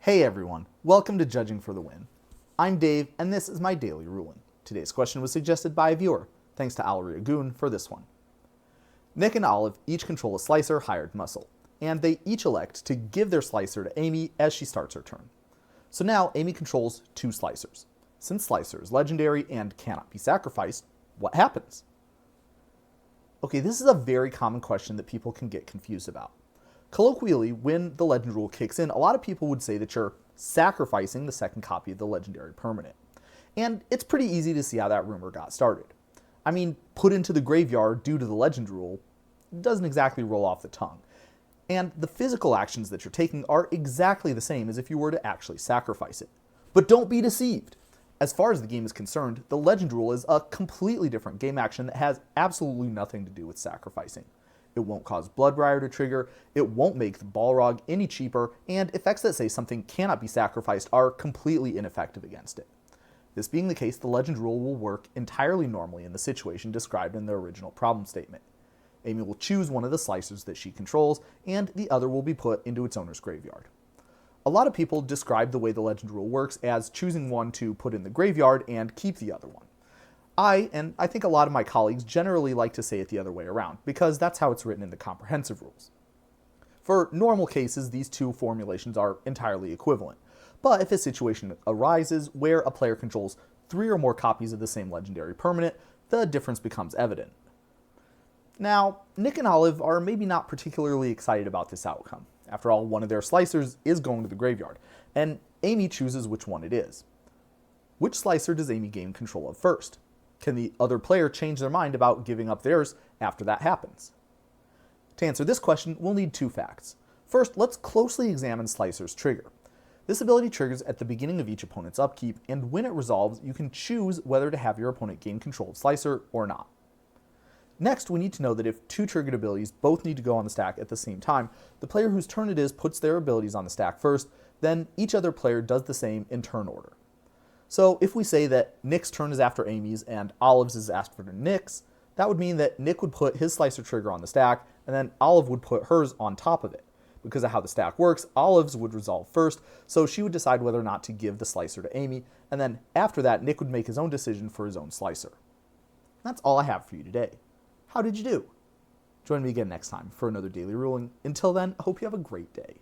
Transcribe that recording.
Hey everyone, welcome to Judging for the Win. I'm Dave, and this is my daily ruling. Today's question was suggested by a viewer. Thanks to Alaria Goon for this one. Nick and Olive each control a slicer hired muscle, and they each elect to give their slicer to Amy as she starts her turn. So now Amy controls two slicers. Since slicer is legendary and cannot be sacrificed, what happens? Okay, this is a very common question that people can get confused about. Colloquially, when the legend rule kicks in, a lot of people would say that you're sacrificing the second copy of the legendary permanent. And it's pretty easy to see how that rumor got started. I mean, put into the graveyard due to the legend rule doesn't exactly roll off the tongue. And the physical actions that you're taking are exactly the same as if you were to actually sacrifice it. But don't be deceived. As far as the game is concerned, the legend rule is a completely different game action that has absolutely nothing to do with sacrificing. It won't cause Bloodbriar to trigger, it won't make the Balrog any cheaper, and effects that say something cannot be sacrificed are completely ineffective against it. This being the case, the legend rule will work entirely normally in the situation described in the original problem statement. Amy will choose one of the slicers that she controls, and the other will be put into its owner's graveyard. A lot of people describe the way the legend rule works as choosing one to put in the graveyard and keep the other one. And I think a lot of my colleagues generally like to say it the other way around, because that's how it's written in the comprehensive rules. For normal cases, these two formulations are entirely equivalent. But if a situation arises where a player controls 3 or more copies of the same legendary permanent, the difference becomes evident. Now, Nick and Olive are maybe not particularly excited about this outcome. After all, one of their slicers is going to the graveyard, and Amy chooses which one it is. Which slicer does Amy gain control of first? Can the other player change their mind about giving up theirs after that happens? To answer this question, we'll need 2 facts. First, let's closely examine Slicer's trigger. This ability triggers at the beginning of each opponent's upkeep, and when it resolves, you can choose whether to have your opponent gain control of Slicer or not. Next, we need to know that if 2 triggered abilities both need to go on the stack at the same time, the player whose turn it is puts their abilities on the stack first, then each other player does the same in turn order. So if we say that Nick's turn is after Amy's and Olive's is after Nick's, that would mean that Nick would put his slicer trigger on the stack, and then Olive would put hers on top of it. Because of how the stack works, Olive's would resolve first, so she would decide whether or not to give the slicer to Amy, and then after that, Nick would make his own decision for his own slicer. That's all I have for you today. How did you do? Join me again next time for another daily ruling. Until then, I hope you have a great day.